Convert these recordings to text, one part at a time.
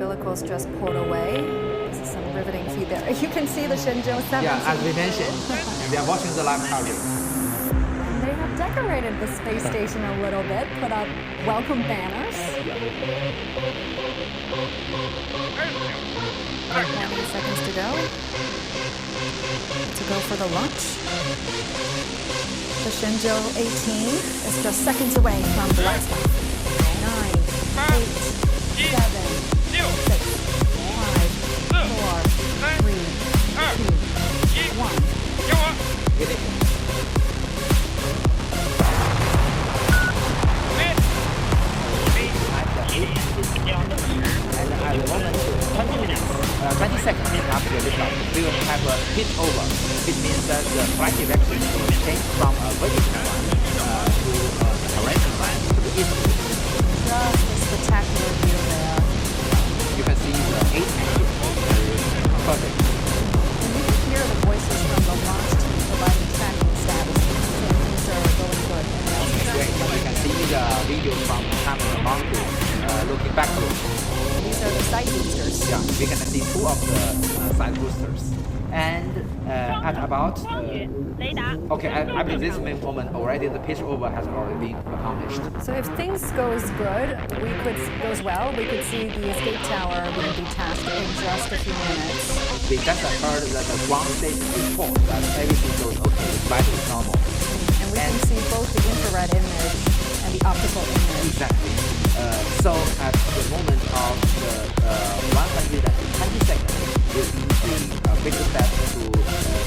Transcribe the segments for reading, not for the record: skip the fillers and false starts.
umbilicals just pulled away. This is some riveting feed there. You can see the Shenzhou-18. Yeah, as we mentioned, they are watching the live coverage. They have decorated the space station a little bit, put up welcome banners. 20 seconds to go. To go for the launch. The Shenzhou-18 is just seconds away from blast off. 9, 8, 7, 6, 5, 4, 3, 2, 1. And at the moment, 20 seconds after the liftoff, we will have a pitch over. It means that the flight direction will change from a vertical line to a horizontal line to the east. Just a spectacular view there. You can see the 8 angles. Perfect. And you can hear the voices from the launch team providing tracking status. So things are going good. Great. You can see the video from the camera mounted looking backwards. These are the side boosters. Yeah, we can see 2 of the side boosters. And at about, okay, I believe this moment already the pitch over has already been accomplished. So if things goes well, we could see the escape tower being detached in just a few minutes. We just heard that the ground station report that everything goes okay, the flight is normal. And we can see both the infrared image and the optical image. Exactly. So at the moment of the 120 seconds, we see the bigger step to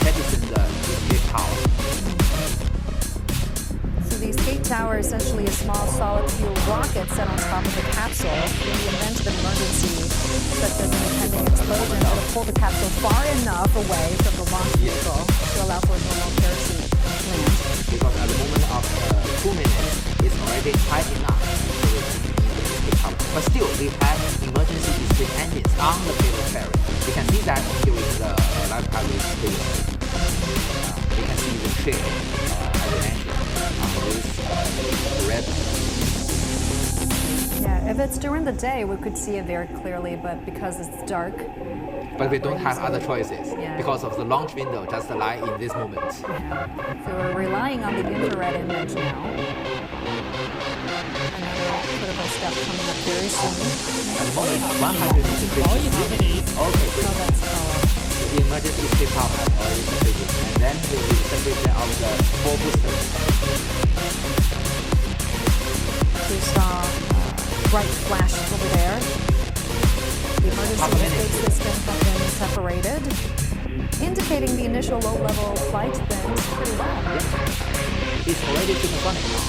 jettison the escape tower. So the escape tower is essentially a small solid fuel rocket set on top of the capsule. In the event of an emergency, such as an impending explosion, it'll pull the capsule far enough away from the launch vehicle to allow for a normal parachute land. Because at the moment of 2 minutes, it's already high enough. But still, we have emergency escape engines on the payload ferry. We can see that during the live coverage video. We can see the trail of the engine on this red. Yeah, if it's during the day, we could see it very clearly, but because it's dark. But we don't have other choices Yeah. because of the launch window just lie in this moment. Yeah. So we're relying on the infrared image now. Another critical step coming up very soon. At the moment, 150. Okay, Oh, great. that's The emergency escape power has already completed. And then the separation of the 4 boosters. We saw a bright flash over there. The emergency escape system has been separated, indicating the initial low-level flight went pretty well. It's already supersonic now.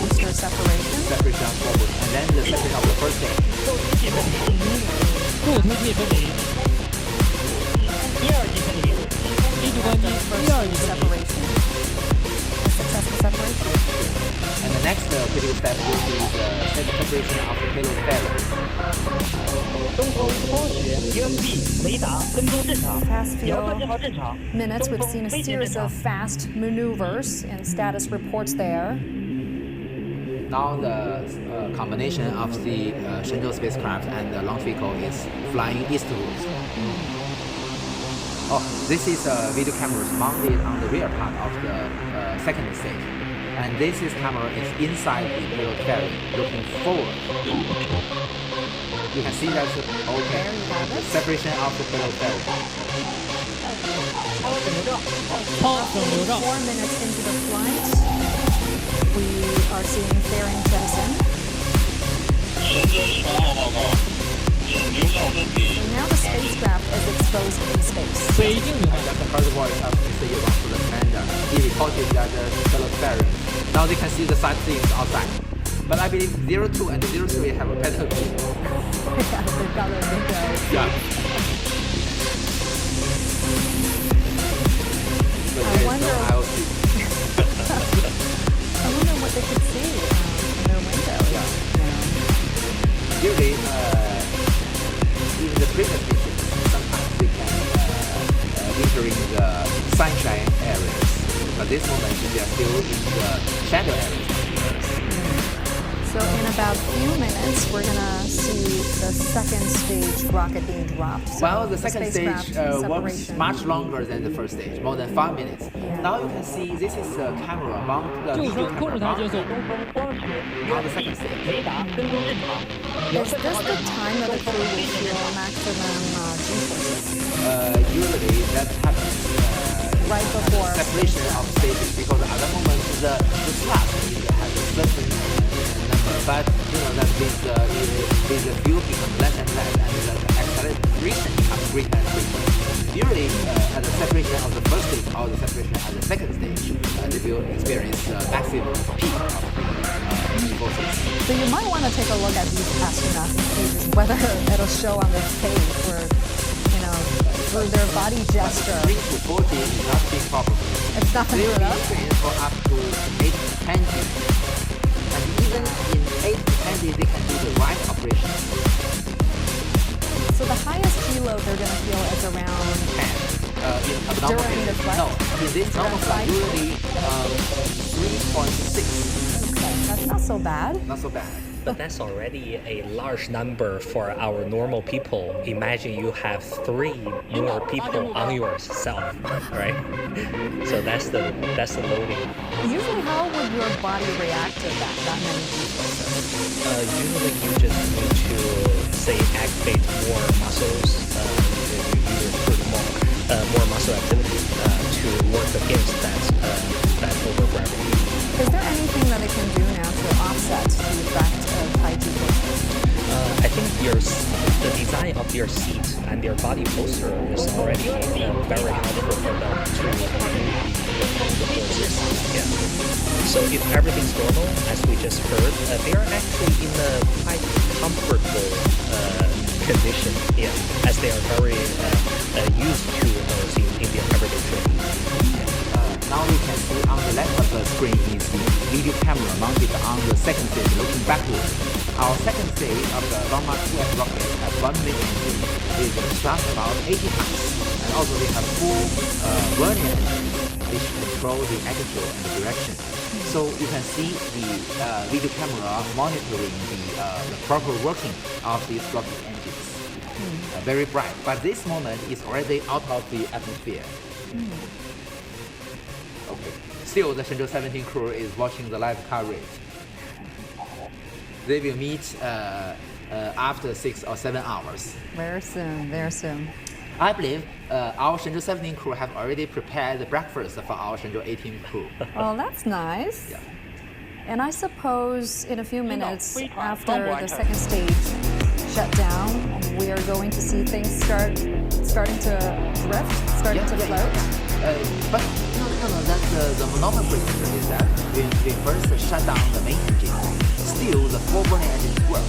Booster separation. Separation of 4 boosters. And then the separation of the first stage. 固推进分离，第二级分离，机组关机，第二级分离。 Separation. Successful separation. And the next critical step will be the separation of the payload ferry. 东风光学 USB 雷达跟踪正常， Past 遥控 few 信号正常。 minutes, we've seen a series of fast maneuvers and status reports there. Now the combination of the Shenzhou spacecraft and the launch vehicle is flying eastwards. Oh, this is video cameras mounted on the rear part of the second stage. And this camera is inside the payload ferry, looking forward. You can see that's okay. There you have The it. separation of the payload ferry. 超整流罩。 4 minutes into the flight, we are seeing fairing jettison. And now the spacecraft is exposed in space. 北京领航 That's the first voice of Mr. Yevon to the commander. He reported that the payload ferry. Now they can see the side things outside. But I believe 02 and 03 have a better view. Yeah, they've got their windows. Yeah. But I there is wonder- no IoT. I wonder what they could see in their windows. Yeah. Usually, in the previous mission, sometimes we can entering the sunshine areas. But this moment, we are still in the shadow areas. about a few minutes, we're going to see the second stage rocket being dropped. So Well, the second spacecraft stage works separation. much longer than the first stage, more than 5 minutes. Yeah. Now you can see this is the camera mount, the 就 video 说控 camera 制台接 mount 受。 on the second stage. 雷达跟踪正常。 Is this the time that the crew will feel maximum G-forces? Usually that happens Right before. separation of stages because at the moment the slot has a certain number, but you know that with the fuel becomes less and less, and the acceleration becomes greater and greater. Usually, at the separation of the first stage or the separation at the second stage, they will experience the maximum peak of forces. So you might want to take a look at these astronauts and see whether it'll show on their face or, you know, through their body gesture. 3 to 40 is not a big problem. It's not They going will to be trained for up to 8 to 10 G. And even in 8 to 10 G, they can do the right operation. So the highest G load they're going to feel is around 10. In abnormal During the flight? No, in this normal flight, usually 3.6. okay, that's not so bad. Not so bad. But that's already a large number for our normal people. Imagine you have 3 more people on yourself, right? So that's the loading. Usually, how would your body react to that many G-forces? Usually you just need to say activate more muscles. You put more muscle activity to work against that over gravity. Is there anything that it can do now to offset the effect of high G-forces? I think the design of your seat and your body posture is already very helpful for them to the forces. Yeah. So if everything's normal, as we just heard, they are actually in a quite comfortable condition. Yeah, as they are very used to those in their everyday training. Now you can see on the left of the screen is the video camera mounted on the second stage looking backwards. Our second stage of the Long March 2S rocket has one main engine with a thrust about 80 tons. And also we have 4 vernier engines which control the attitude and the direction. So you can see the video camera monitoring the proper working of these rocket engines. Very bright, but this moment is already out of the atmosphere. Okay. Still, the Shenzhou-17 crew is watching the live coverage. They will meet after 6 or 7 hours. Very soon, very soon. I believe our Shenzhou-17 crew have already prepared the breakfast for our Shenzhou-18 crew. Oh, that's nice. Yeah. And I suppose in a few minutes after the second stage shut down, we are going to see things starting to drift, starting to float. But that's the normal procedure is that we first shut down the main engine. Still, the 4 burning engines work.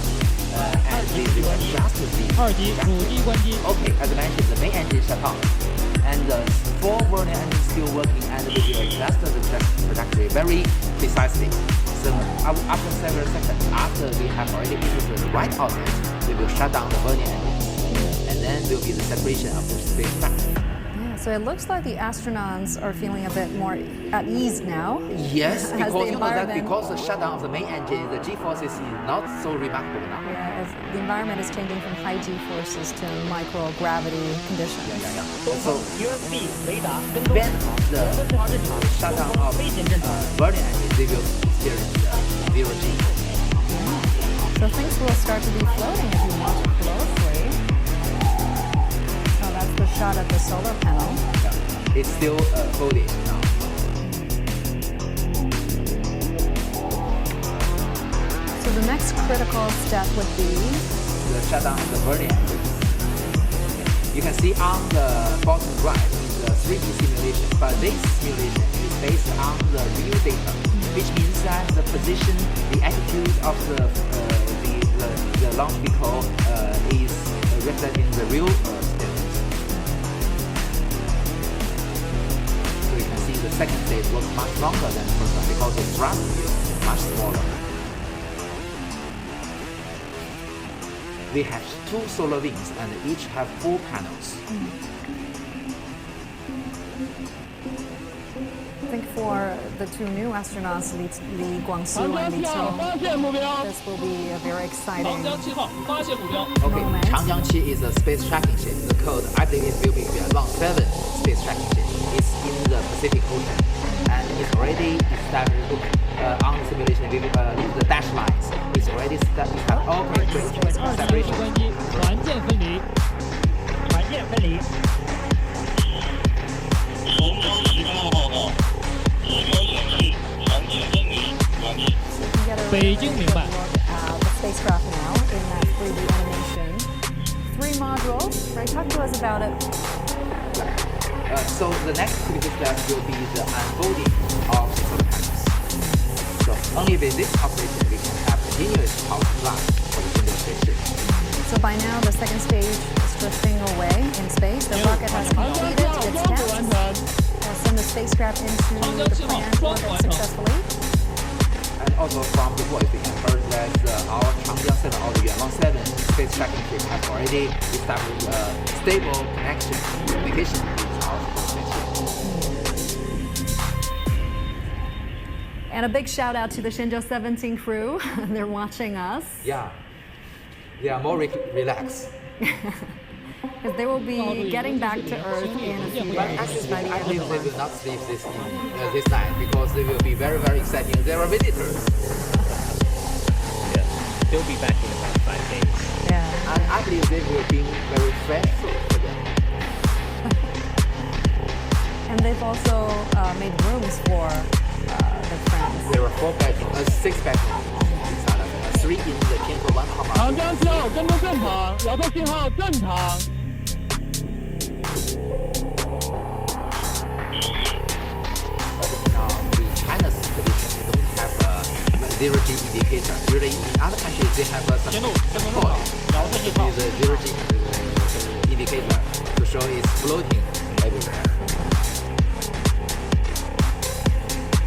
And we will adjust the 2级主机关机。 Okay, as mentioned, the main engine shut off. And the 4 burning engines still working, and we will adjust the trajectory very precisely. So after several seconds, after we have already introduced the right outlet, we will shut down the burning engines. And then will be the separation of the spacecraft. Yeah, so it looks like the astronauts are feeling a bit more at ease now. Yes, As because the you know that environment- because the shutdown of the main engine, the G-forces is not so remarkable now. Yeah, as the environment is changing from high G-forces to microgravity conditions. So USB 雷达跟踪 when 正常， the 正常正常， shutdown 跟 of 踪飞行正常。 burning engine, they will experience 0 G. So things will start to be floating if you watch it closely. So that's the shot of the solar panel. Yeah. It's still folded now. So the next critical step would be The shutdown of the burning engine. You can see on the bottom right is the 3D simulation, but this simulation is based on the real data, which means that the position, the attitude of the launch vehicle is reflecting the real status. So you can see the second stage works much longer than the first one because the thrust is much smaller. We have 2 solar wings and each have 4 panels. think for the two new astronauts, Li Guangxiu and Li 发 Chong, 现目标， this will be a very 长 exciting 江7号发现目标， Okay, moment. Changjiang is a space tracking ship. The code, I think it will be a Long-7 space tracking ship. It's in the Pacific Ocean and it's already established. Look on the simulation, the dash lines. It's already established. Okay, great. 2级 Separation. 关机，船舰分离，船舰分离。 Get a 北京明白。 look at the spacecraft now in that 3D animation. 3 modules. Right, talk to us about it. So the next critical step will be the unfolding of the solar panels. So only with this operation we can have continuous power supply for the single station. So by now, the second stage is drifting away in space. The rocket has 长江 completed 7号 its 光谱完 tasks. 成， Send the spacecraft into the planned orbit successfully. And also from the voice we can heard that our Changjiang 7 or the Yuanlong 7 space tracking ship has already established a stable connection communication with our station. And a big shout out to the Shenzhou-17 crew. They're watching us. Yeah, they are more relaxed. Because they will be getting back to Earth in a few But days. actually, by the I end believe of they the will month. not sleep this night because they will be very, very exciting. There are visitors. Yeah. They'll be back in about 5 days. Yeah. And I believe they will bring very fresh food for them. And they've also made rooms for their friends. There are 4 bedrooms, 6 bedrooms inside of it. 3 in the Tianhe 1 comma. 长江7号跟踪正常，遥测信号正常。 But now the China's tradition, they don't have a zero-G indicator. Really, in other countries they have some 前路跟踪正 toy 常，遥测信号 with a zero-G indicator to show it's floating everywhere.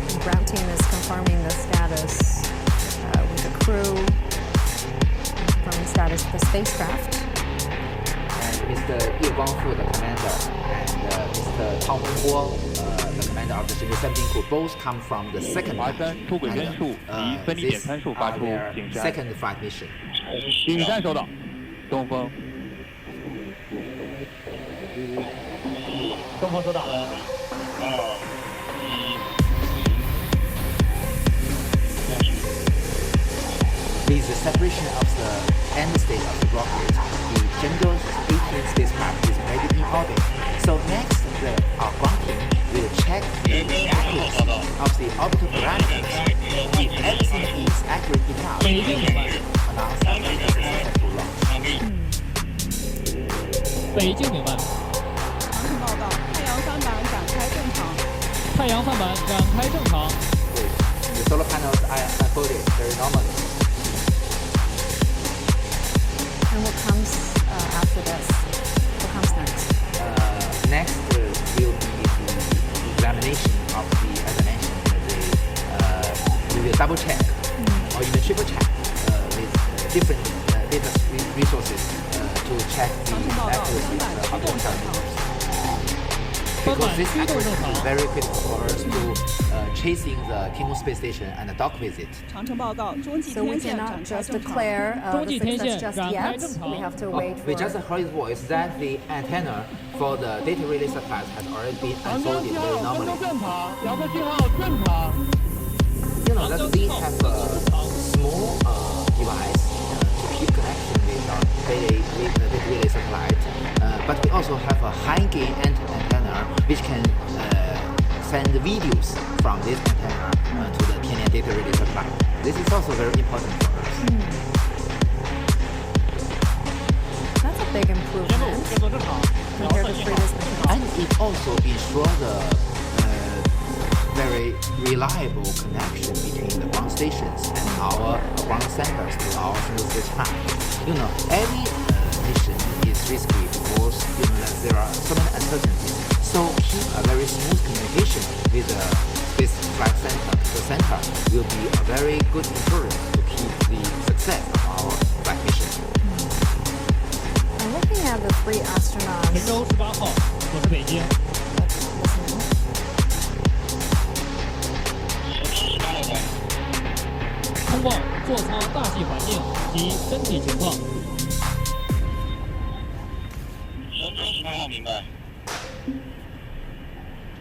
The ground team is confirming the status with the crew, confirming status of the spacecraft. And Mr. Ye Guangfu, the commander, and Mr. Tao Menguo, the commander of the Shenzhou-17 crew, both come from the second 华山出轨分数及分离点 this 参数发 are 出 their 警示暗示。 second flight mission. 顶山收到，东风。东风收到。 With the separation of the end state of the rocket, the Shenzhou-18 spacecraft is already in orbit. So next, our ground team will check the accuracy of the orbital parameters. If everything is accurate enough, 北京明白， announce that it is a successful launch. 北京明白。航程报告，太阳帆板展开正常。太阳帆板展开正常， The solar panels are unfolded very normally. And what comes after this? What comes next? Next will be the examination of the, as I mentioned, we will double check or even triple check with different data resources to check the accuracy of the parameters. Because this accuracy is very critical for us to chasing the Tianhe space station and the dock visit. 长程报告，中继 So we 天线 cannot 展开 just 正常。 declare the 中继天 success 线 just 展开 yet. 正常。 We have to Oh, wait we for just heard his voice that the antenna for the data relay supplies has already been 长江 unfolded 7 very 号跟 normally. 踪正常，遥测信号正常。 You know that we have a small device to keep connection with our data relay satellite, but we also have a high gain antenna which can send videos from this antenna to the Tianhe data relay satellite. This is also very important for us. That's a big 前路 improvement 跟踪正常，遥 compared 测 to 信号 previous missions. And it also ensures the very reliable connection between the ground stations and our ground centers to our single spacecraft. You know, every mission is risky because that there are so many uncertainties. So keep a very smooth communication with the space flight center. The center will be a very good insurance to keep the success of our flight mission. And looking at the 3 astronauts 神舟18号，我是北京。 listening, 通报座舱大气环境及身体情况。10号明白。